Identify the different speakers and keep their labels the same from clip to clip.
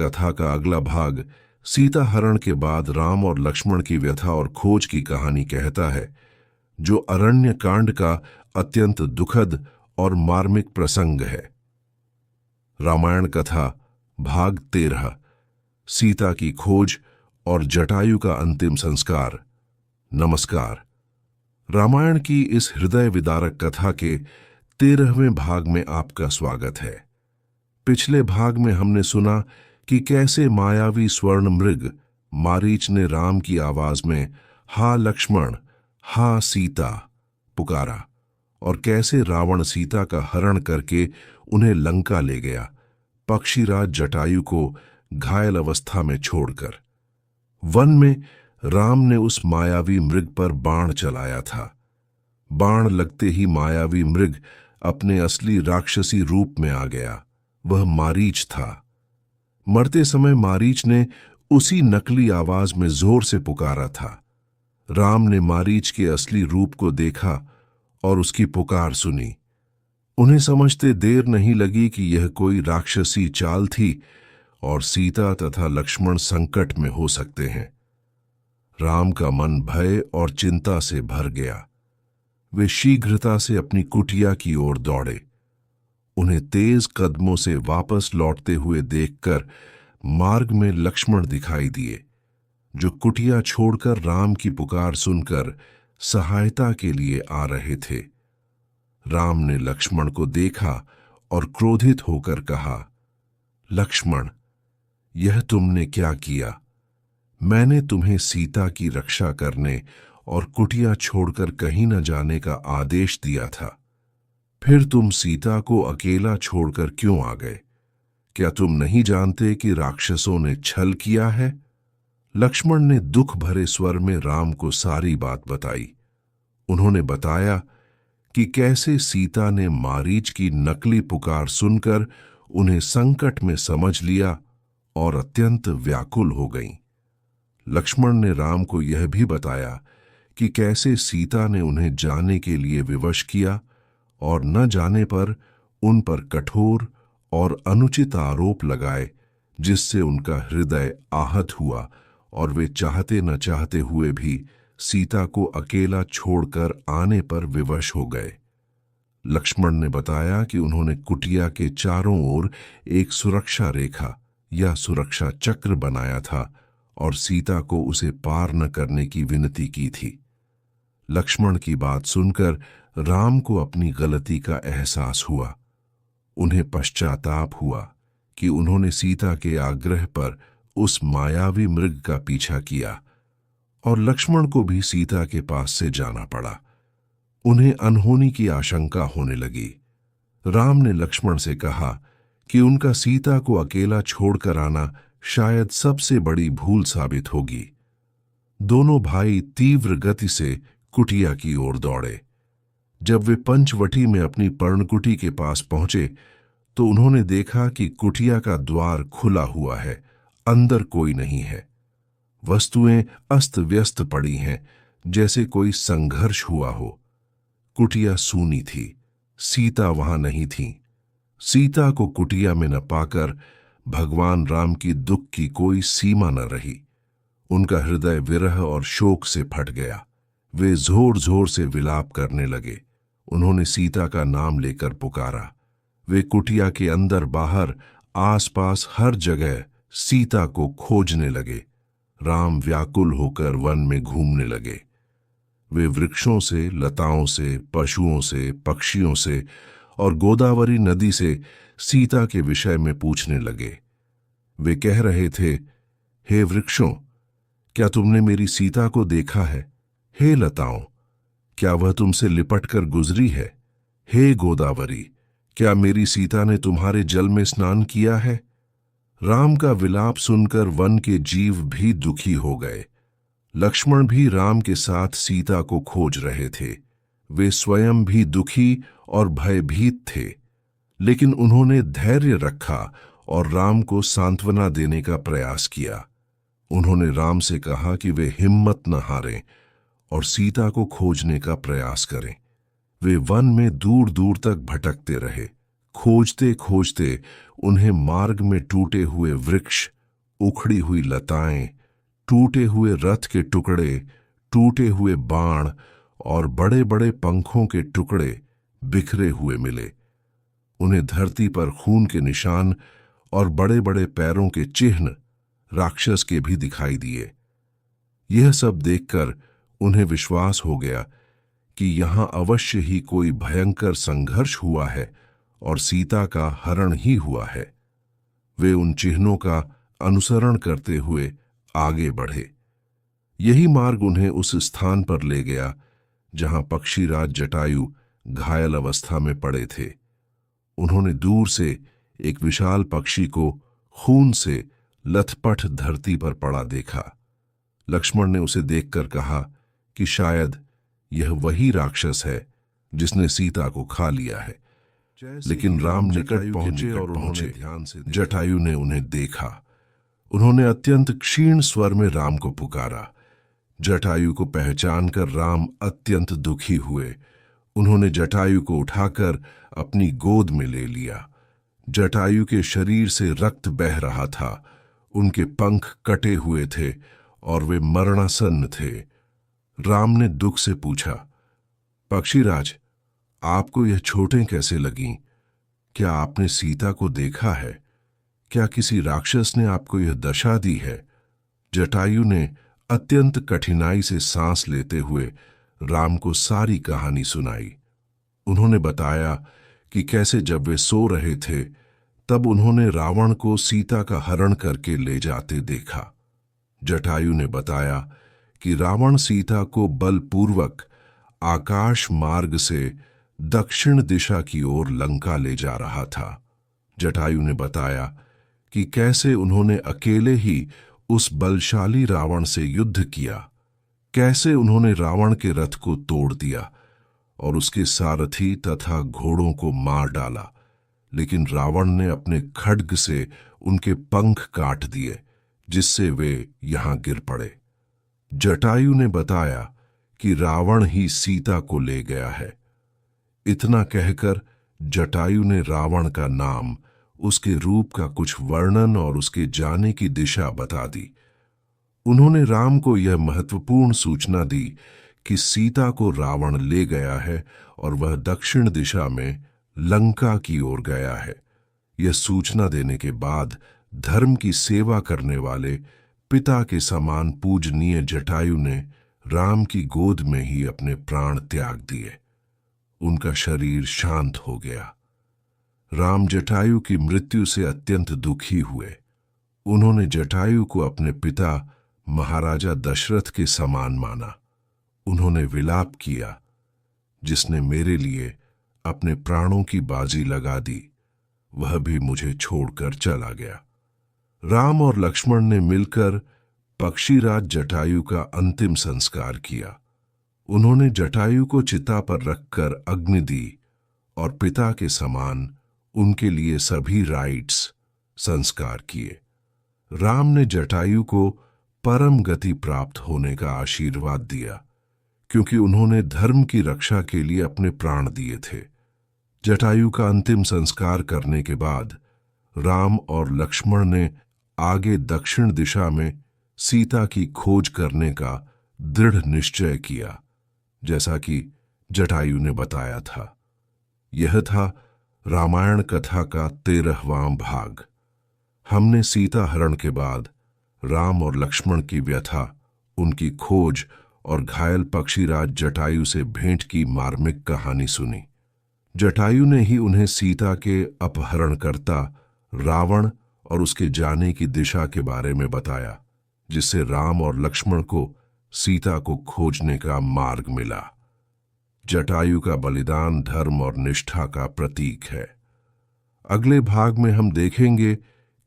Speaker 1: रामायण कथा का अगला भाग सीता हरण के बाद राम और लक्ष्मण की व्यथा और खोज की कहानी कहता है, जो अरण्य कांड का अत्यंत दुखद और मार्मिक प्रसंग है। रामायण कथा भाग 13 सीता की खोज और जटायु का अंतिम संस्कार। नमस्कार। रामायण की इस हृदय विदारक कथा के 13वें भाग में आपका स्वागत है। पिछले भाग में हमने सुना कि कैसे मायावी स्वर्ण मृग मारीच ने राम की आवाज में हा लक्ष्मण, हा सीता पुकारा और कैसे रावण सीता का हरण करके उन्हें लंका ले गया, पक्षीराज जटायु को घायल अवस्था में छोड़कर। वन में राम ने उस मायावी मृग पर बाण चलाया था। बाण लगते ही मायावी मृग अपने असली राक्षसी रूप में आ गया। वह मारीच था। मरते समय मारीच ने उसी नकली आवाज में जोर से पुकारा था। राम ने मारीच के असली रूप को देखा और उसकी पुकार सुनी। उन्हें समझते देर नहीं लगी कि यह कोई राक्षसी चाल थी और सीता तथा लक्ष्मण संकट में हो सकते हैं। राम का मन भय और चिंता से भर गया। वे शीघ्रता से अपनी कुटिया की ओर दौड़े। उन्हें तेज कदमों से वापस लौटते हुए देखकर मार्ग में लक्ष्मण दिखाई दिए, जो कुटिया छोड़कर राम की पुकार सुनकर सहायता के लिए आ रहे थे। राम ने लक्ष्मण को देखा और क्रोधित होकर कहा, लक्ष्मण, यह तुमने क्या किया? मैंने तुम्हें सीता की रक्षा करने और कुटिया छोड़कर कहीं न जाने का आदेश दिया था। फिर तुम सीता को अकेला छोड़कर क्यों आ गए? क्या तुम नहीं जानते कि राक्षसों ने छल किया है? लक्ष्मण ने दुख भरे स्वर में राम को सारी बात बताई। उन्होंने बताया कि कैसे सीता ने मारीच की नकली पुकार सुनकर उन्हें संकट में समझ लिया और अत्यंत व्याकुल हो गईं। लक्ष्मण ने राम को यह भी बताया कि कैसे सीता ने उन्हें जाने के लिए विवश किया और न जाने पर उन पर कठोर और अनुचित आरोप लगाए, जिससे उनका हृदय आहत हुआ और वे चाहते न चाहते हुए भी सीता को अकेला छोड़कर आने पर विवश हो गए। लक्ष्मण ने बताया कि उन्होंने कुटिया के चारों ओर एक सुरक्षा रेखा या सुरक्षा चक्र बनाया था और सीता को उसे पार न करने की विनती की थी। लक्ष्मण की बात सुनकर राम को अपनी गलती का एहसास हुआ। उन्हें पश्चाताप हुआ कि उन्होंने सीता के आग्रह पर उस मायावी मृग का पीछा किया और लक्ष्मण को भी सीता के पास से जाना पड़ा। उन्हें अनहोनी की आशंका होने लगी। राम ने लक्ष्मण से कहा कि उनका सीता को अकेला छोड़कर आना शायद सबसे बड़ी भूल साबित होगी। दोनों भाई तीव्र गति से कुटिया की ओर दौड़े। जब वे पंचवटी में अपनी पर्णकुटी के पास पहुंचे तो उन्होंने देखा कि कुटिया का द्वार खुला हुआ है, अंदर कोई नहीं है। वस्तुएं अस्त व्यस्त पड़ी हैं, जैसे कोई संघर्ष हुआ हो। कुटिया सूनी थी। सीता वहां नहीं थी। सीता को कुटिया में न पाकर भगवान राम की दुख की कोई सीमा न रही। उनका हृदय विरह और शोक से फट गया। वे जोर जोर से विलाप करने लगे। उन्होंने सीता का नाम लेकर पुकारा। वे कुटिया के अंदर बाहर आसपास हर जगह सीता को खोजने लगे। राम व्याकुल होकर वन में घूमने लगे। वे वृक्षों से, लताओं से, पशुओं से, पक्षियों से और गोदावरी नदी से सीता के विषय में पूछने लगे। वे कह रहे थे, हे वृक्षों, क्या तुमने मेरी सीता को देखा है? हे लताओं, क्या वह तुमसे लिपटकर गुजरी है? हे गोदावरी, क्या मेरी सीता ने तुम्हारे जल में स्नान किया है? राम का विलाप सुनकर वन के जीव भी दुखी हो गए। लक्ष्मण भी राम के साथ सीता को खोज रहे थे। वे स्वयं भी दुखी और भयभीत थे, लेकिन उन्होंने धैर्य रखा और राम को सांत्वना देने का प्रयास किया। उन्होंने राम से कहा कि वे हिम्मत न हारें और सीता को खोजने का प्रयास करें। वे वन में दूर दूर तक भटकते रहे, खोजते खोजते उन्हें मार्ग में टूटे हुए वृक्ष, उखड़ी हुई लताएं, टूटे हुए रथ के टुकड़े, टूटे हुए बाण और बड़े बड़े पंखों के टुकड़े बिखरे हुए मिले। उन्हें धरती पर खून के निशान और बड़े बड़े पैरों के चिन्ह राक्षस के भी दिखाई दिए। यह सब देखकर उन्हें विश्वास हो गया कि यहां अवश्य ही कोई भयंकर संघर्ष हुआ है और सीता का हरण ही हुआ है। वे उन चिन्हों का अनुसरण करते हुए आगे बढ़े। यही मार्ग उन्हें उस स्थान पर ले गया जहां पक्षीराज जटायु घायल अवस्था में पड़े थे। उन्होंने दूर से एक विशाल पक्षी को खून से लथपथ धरती पर पड़ा देखा। लक्ष्मण ने उसे देखकर कहा कि शायद यह वही राक्षस है जिसने सीता को खा लिया है। लेकिन राम निकट पहुंचे और उन्होंने ध्यान से जटायु ने उन्हें देखा। उन्होंने अत्यंत क्षीण स्वर में राम को पुकारा। जटायु को पहचानकर राम अत्यंत दुखी हुए। उन्होंने जटायु को उठाकर अपनी गोद में ले लिया। जटायु के शरीर से रक्त बह रहा था, उनके पंख कटे हुए थे और वे मरणासन्न थे। राम ने दुख से पूछा, पक्षीराज, आपको यह चोटें कैसे लगीं? क्या आपने सीता को देखा है? क्या किसी राक्षस ने आपको यह दशा दी है? जटायु ने अत्यंत कठिनाई से सांस लेते हुए राम को सारी कहानी सुनाई। उन्होंने बताया कि कैसे जब वे सो रहे थे तब उन्होंने रावण को सीता का हरण करके ले जाते देखा। जटायु ने बताया कि रावण सीता को बलपूर्वक आकाश मार्ग से दक्षिण दिशा की ओर लंका ले जा रहा था। जटायु ने बताया कि कैसे उन्होंने अकेले ही उस बलशाली रावण से युद्ध किया, कैसे उन्होंने रावण के रथ को तोड़ दिया और उसके सारथी तथा घोड़ों को मार डाला, लेकिन रावण ने अपने खड्ग से उनके पंख काट दिए, जिससे वे यहां गिर पड़े। जटायु ने बताया कि रावण ही सीता को ले गया है। इतना कहकर जटायु ने रावण का नाम, उसके रूप का कुछ वर्णन और उसके जाने की दिशा बता दी। उन्होंने राम को यह महत्वपूर्ण सूचना दी कि सीता को रावण ले गया है और वह दक्षिण दिशा में लंका की ओर गया है। यह सूचना देने के बाद धर्म की सेवा करने वाले पिता के समान पूजनीय जटायु ने राम की गोद में ही अपने प्राण त्याग दिए। उनका शरीर शांत हो गया। राम जटायु की मृत्यु से अत्यंत दुखी हुए। उन्होंने जटायु को अपने पिता महाराजा दशरथ के समान माना। उन्होंने विलाप किया, जिसने मेरे लिए अपने प्राणों की बाजी लगा दी, वह भी मुझे छोड़कर चला गया। राम और लक्ष्मण ने मिलकर पक्षीराज जटायु का अंतिम संस्कार किया। उन्होंने जटायु को चिता पर रखकर अग्नि दी और पिता के समान उनके लिए सभी राइट्स संस्कार किए। राम ने जटायु को परम गति प्राप्त होने का आशीर्वाद दिया, क्योंकि उन्होंने धर्म की रक्षा के लिए अपने प्राण दिए थे। जटायु का अंतिम संस्कार करने के बाद राम और लक्ष्मण ने आगे दक्षिण दिशा में सीता की खोज करने का दृढ़ निश्चय किया, जैसा कि जटायु ने बताया था। यह था रामायण कथा का 13वां भाग। हमने सीता हरण के बाद राम और लक्ष्मण की व्यथा, उनकी खोज और घायल पक्षीराज जटायु से भेंट की मार्मिक कहानी सुनी। जटायु ने ही उन्हें सीता के अपहरणकर्ता रावण और उसके जाने की दिशा के बारे में बताया, जिससे राम और लक्ष्मण को सीता को खोजने का मार्ग मिला। जटायु का बलिदान धर्म और निष्ठा का प्रतीक है। अगले भाग में हम देखेंगे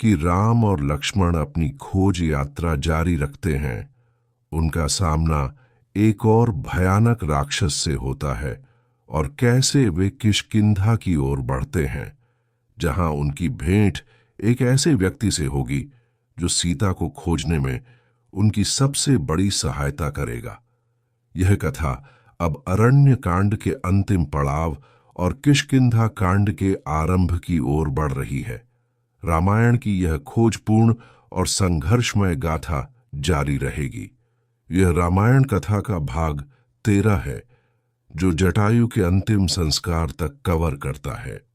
Speaker 1: कि राम और लक्ष्मण अपनी खोज यात्रा जारी रखते हैं। उनका सामना एक और भयानक राक्षस से होता है और कैसे वे किष्किंधा की ओर बढ़ते हैं, जहां उनकी भेंट एक ऐसे व्यक्ति से होगी जो सीता को खोजने में उनकी सबसे बड़ी सहायता करेगा। यह कथा अब अरण्य कांड के अंतिम पड़ाव और किष्किंधा कांड के आरंभ की ओर बढ़ रही है। रामायण की यह खोजपूर्ण और संघर्षमय गाथा जारी रहेगी। यह रामायण कथा का भाग 13 है, जो जटायु के अंतिम संस्कार तक कवर करता है।